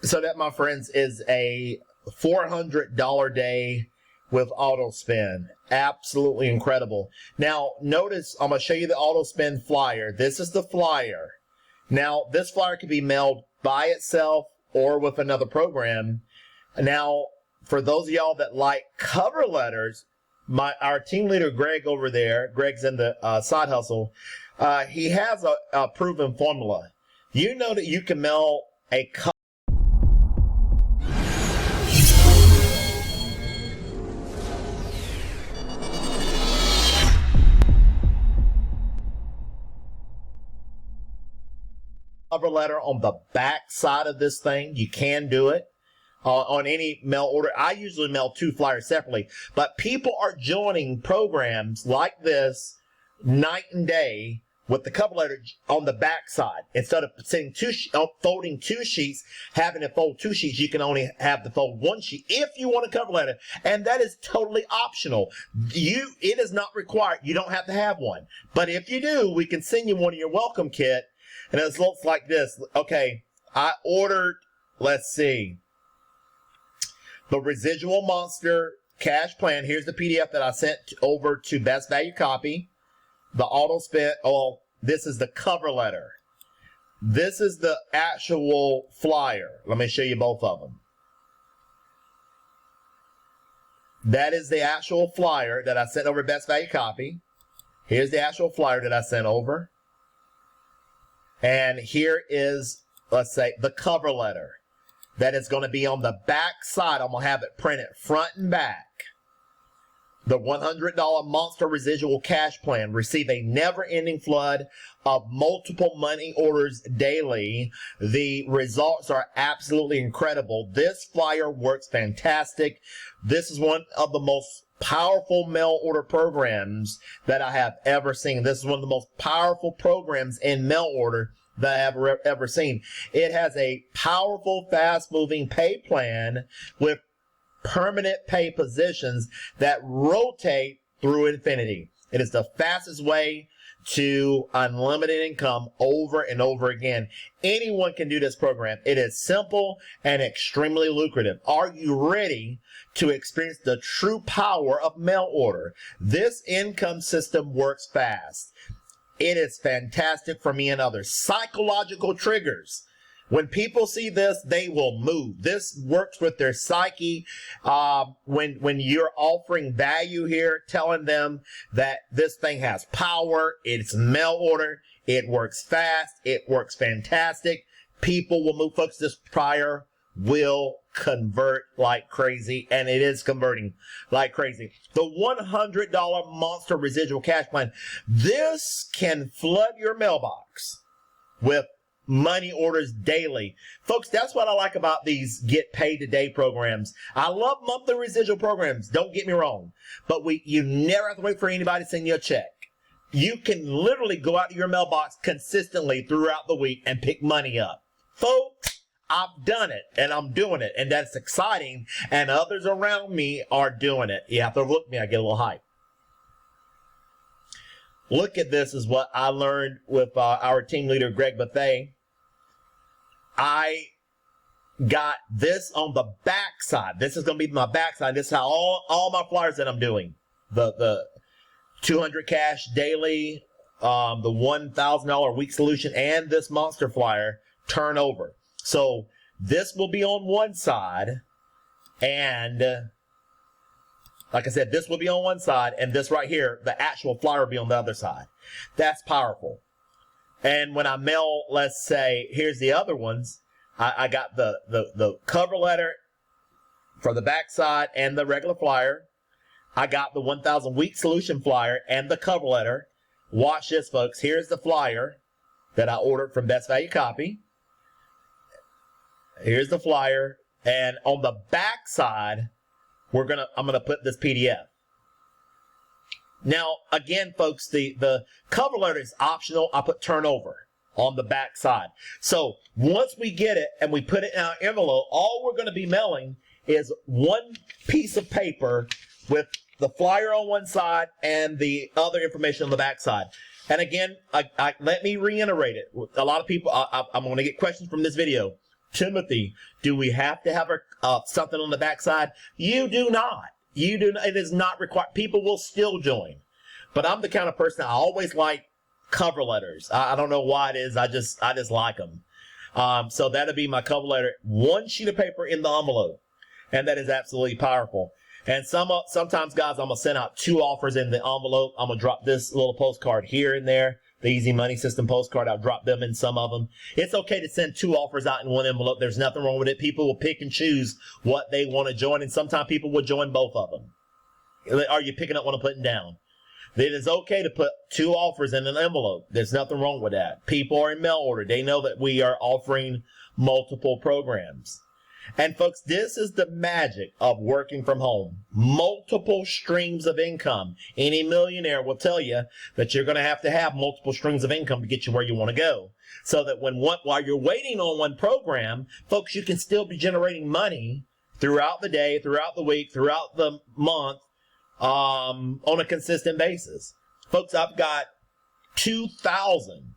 So that, my friends, is a $400 day with Autospin. Absolutely incredible. Now, notice, I'm going to show you the Autospin flyer. This is the flyer. Now, this flyer can be mailed by itself or with another program. Now, for those of y'all that like cover letters, our team leader, Greg, over there, Greg's in the side hustle, he has a proven formula. You know that you can mail a cover letter on the back side of this thing. You can do it on any mail order. I usually mail 2 flyers separately, but people are joining programs like this night and day with the cover letter on the back side. Instead of folding 2 sheets, having to fold 2 sheets, you can only have to fold 1 sheet if you want a cover letter, and that is totally optional. It is not required. You don't have to have one, but if you do, we can send you one in your welcome kit. And it looks like this. Okay, I ordered, let's see, the Residual Monster Cash Plan. Here's the PDF that I sent over to Best Value Copy. The Autospin, oh, this is the cover letter. This is the actual flyer. Let me show you both of them. That is the actual flyer that I sent over to Best Value Copy. Here's the actual flyer that I sent over. And here is, let's say, the cover letter that is going to be on the back side. I'm going to have it printed front and back. The $100 Monster Residual Cash Plan. Receive a never-ending flood of multiple money orders daily. The results are absolutely incredible. This flyer works fantastic. This is one of the most powerful mail order programs that I have ever seen. This is one of the most powerful programs in mail order that I have ever seen. It has a powerful, fast-moving pay plan with permanent pay positions that rotate through infinity. It is the fastest way to unlimited income over and over again. Anyone can do this program. It is simple and extremely lucrative. Are you ready to experience the true power of mail order? This income system works fast. It is fantastic for me and others. Psychological triggers. When people see this, they will move. This works with their psyche. When you're offering value here, telling them that this thing has power, it's mail order, it works fast, it works fantastic, people will move. Folks, this flyer will convert like crazy, and it is converting like crazy. The $100 Monster Residual Cash Plan. This can flood your mailbox with money orders daily. Folks, that's what I like about these get paid today programs. I love monthly residual programs, don't get me wrong, but you never have to wait for anybody to send you a check. You can literally go out to your mailbox consistently throughout the week and pick money up. Folks, I've done it, and I'm doing it, and that's exciting, and others around me are doing it. You have to look at me, I get a little hype. Look at this, is what I learned with our team leader, Greg Bethay. I got this on the back side. This is going to be my back side. This is how all my flyers that I'm doing. The 200 cash daily, the $1,000 week solution, and this monster flyer turn over. So this will be on one side, and like I said, this will be on one side, and this right here, the actual flyer will be on the other side. That's powerful. And when I mail, let's say, here's the other ones. I got the cover letter for the back side and the regular flyer. I got the 1,000 week solution flyer and the cover letter. Watch this, folks. Here's the flyer that I ordered from Best Value Copy. Here's the flyer. And on the back side, I'm gonna put this PDF. Now, again, folks, the cover letter is optional. I put turnover on the back side. So once we get it and we put it in our envelope, all we're going to be mailing is one piece of paper with the flyer on one side and the other information on the back side. And again, let me reiterate it. A lot of people, I'm going to get questions from this video. Timothy, do we have to have something on the backside? You do not. You do not. It is not required. People will still join. But I'm the kind of person, I always like cover letters. I don't know why it is. I just like them. So that'll be my cover letter. One sheet of paper in the envelope. And that is absolutely powerful. And sometimes, guys, I'm going to send out 2 offers in the envelope. I'm going to drop this little postcard here and there. The Easy Money System postcard, I'll drop them in some of them. It's okay to send 2 offers out in one envelope. There's nothing wrong with it. People will pick and choose what they want to join, and sometimes people will join both of them. Are you picking up what I'm putting down? It is okay to put 2 offers in an envelope. There's nothing wrong with that. People are in mail order. They know that we are offering multiple programs. And folks, this is the magic of working from home. Multiple streams of income. Any millionaire will tell you that you're going to have multiple streams of income to get you where you want to go. So that while you're waiting on one program, folks, you can still be generating money throughout the day, throughout the week, throughout the month, on a consistent basis. Folks, I've got 2,000.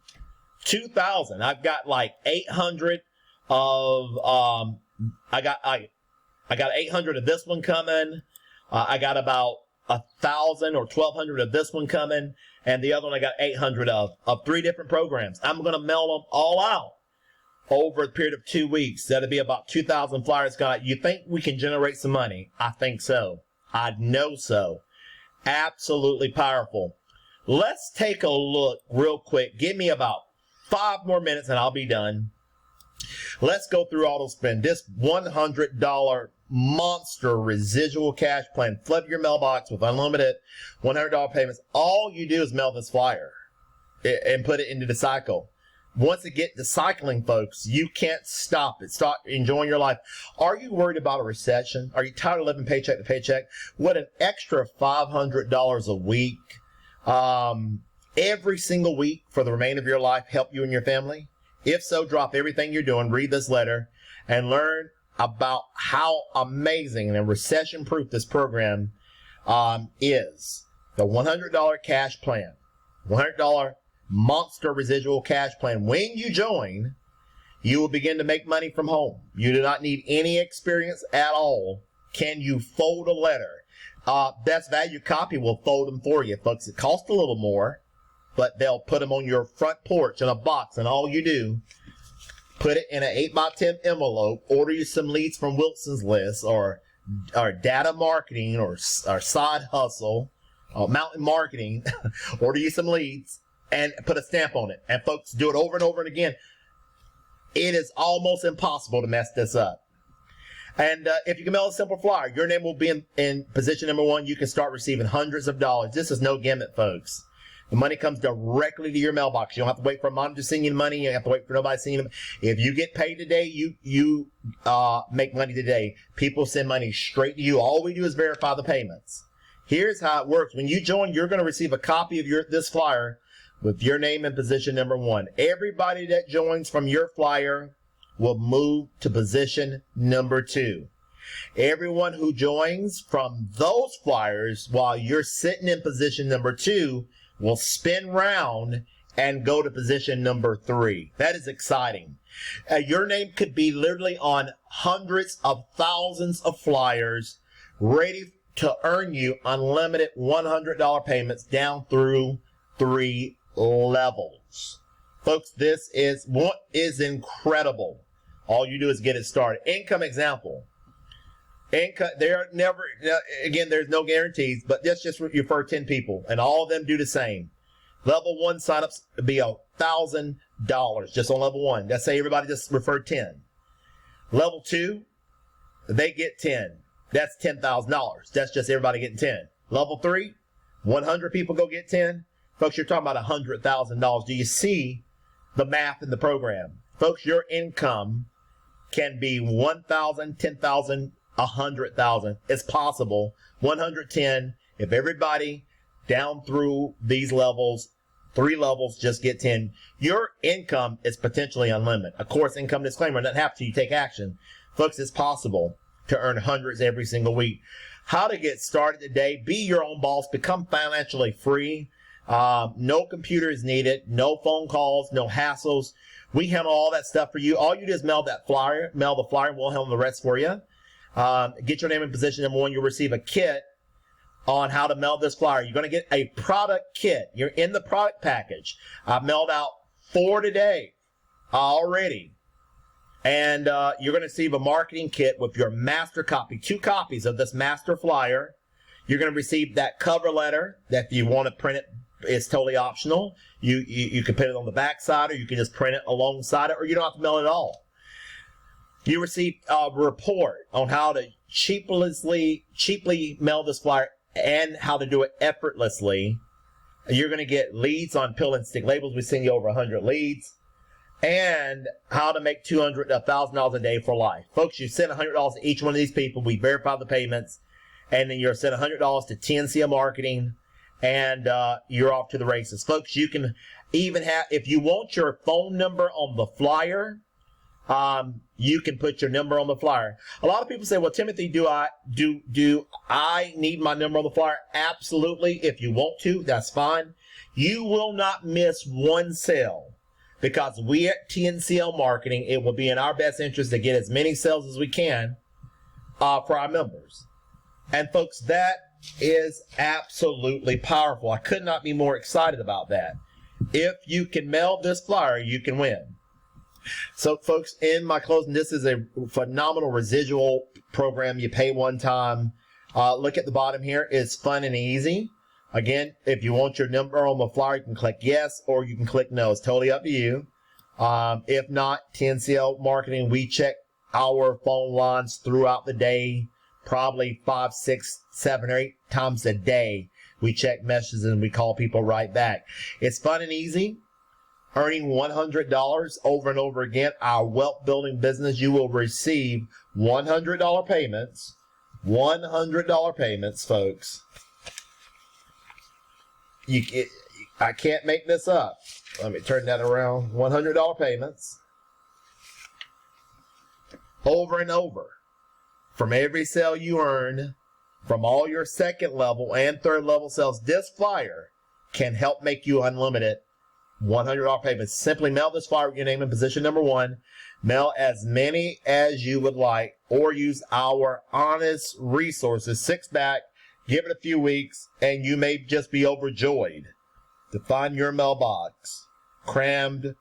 I've got like 800 of, I got 800 of this one coming. I got about 1,000 or 1,200 of this one coming, and the other one I got 800 of 3 different programs. I'm going to mail them all out over a period of 2 weeks. That'll be about 2,000 flyers. You think we can generate some money? I think so. I know so. Absolutely powerful. Let's take a look real quick. Give me about 5 more minutes and I'll be done. Let's go through Autospin. This $100 monster residual cash plan. Flood your mailbox with unlimited $100 payments. All you do is mail this flyer and put it into the cycle. Once it gets to cycling, folks, you can't stop it. Start enjoying your life. Are you worried about a recession? Are you tired of living paycheck to paycheck? What an extra $500 a week, every single week for the remainder of your life help you and your family? If so, drop everything you're doing, read this letter, and learn about how amazing and recession-proof this program is. The $100 cash plan, $100 monster residual cash plan. When you join, you will begin to make money from home. You do not need any experience at all. Can you fold a letter? Best Value Copy will fold them for you, folks. It costs a little more, but they'll put them on your front porch in a box, and all you do, put it in an 8x10 envelope, order you some leads from Wilson's List, or Data Marketing, or Side Hustle, or Mountain Marketing, order you some leads, and put a stamp on it. And folks, do it over and over and again. It is almost impossible to mess this up. And if you can mail a simple flyer, your name will be in position number 1. You can start receiving hundreds of dollars. This is no gimmick, folks. The money comes directly to your mailbox. You don't have to wait for a mom to send you the money. You don't have to wait for nobody to send you. If you get paid today, you make money today. People send money straight to you. All we do is verify the payments. Here's how it works. When you join, you're going to receive a copy of this flyer with your name in position number 1. Everybody that joins from your flyer will move to position number 2. Everyone who joins from those flyers while you're sitting in position number 2 will spin round and go to position number 3. That is exciting. Your name could be literally on hundreds of thousands of flyers ready to earn you unlimited $100 payments down through 3 levels. Folks, this is what is incredible. All you do is get it started. Income example. Income, there's no guarantees, but let's just refer 10 people, and all of them do the same. Level 1 signups would be $1,000 just on level 1. Let's say everybody just referred 10. Level 2, they get 10. That's $10,000. That's just everybody getting 10. Level 3, 100 people go get 10. Folks, you're talking about $100,000. Do you see the math in the program? Folks, your income can be 1,000, 10,000, 100,000. It's possible. 110. If everybody down through these levels, 3 levels, just get 10, your income is potentially unlimited. Of course, income disclaimer doesn't have to. You take action. Folks, it's possible to earn hundreds every single week. How to get started today. Be your own boss. Become financially free. No computer is needed. No phone calls. No hassles. We handle all that stuff for you. All you do is mail the flyer, and we'll handle the rest for you. Get your name in position number 1. You'll receive a kit on how to mail this flyer. You're going to get a product kit. You're in the product package. I've mailed out 4 today already. And you're going to receive a marketing kit with your master copy, 2 copies of this master flyer. You're going to receive that cover letter that if you want to print it, it's totally optional. You can put it on the back side, or you can just print it alongside it, or you don't have to mail it at all. You receive a report on how to cheaply mail this flyer and how to do it effortlessly. You're going to get leads on pill and stick labels. We send you over 100 leads. And how to make $200 to $1,000 a day for life. Folks, you send $100 to each one of these people. We verify the payments. And then you're sent $100 to TNCL Marketing. And you're off to the races. Folks, you can even have, if you want your phone number on the flyer, you can put your number on the flyer. A lot of people say, well, Timothy, do I need my number on the flyer? Absolutely. If you want to, that's fine. You will not miss one sale. Because we at TNCL Marketing, it will be in our best interest to get as many sales as we can for our members. And folks, that is absolutely powerful. I could not be more excited about that. If you can mail this flyer, you can win. So folks, in my closing, this is a phenomenal residual program. You pay one time. Look at the bottom here. It's fun and easy. Again, if you want your number on the flyer, you can click yes or you can click no. It's totally up to you. If not, TNCL Marketing, we check our phone lines throughout the day, probably 5, 6, 7, or 8 times a day. We check messages and we call people right back. It's fun and easy. Earning $100 over and over again. Our wealth building business, you will receive $100 payments. $100 payments, folks. I can't make this up. Let me turn that around. $100 payments. Over and over. From every sale you earn, from all your second level and third level sales, this flyer can help make you unlimited $100 payments. Simply mail this flyer with your name in position number 1. Mail as many as you would like, or use our honest resources. 6 back. Give it a few weeks, and you may just be overjoyed to find your mailbox crammed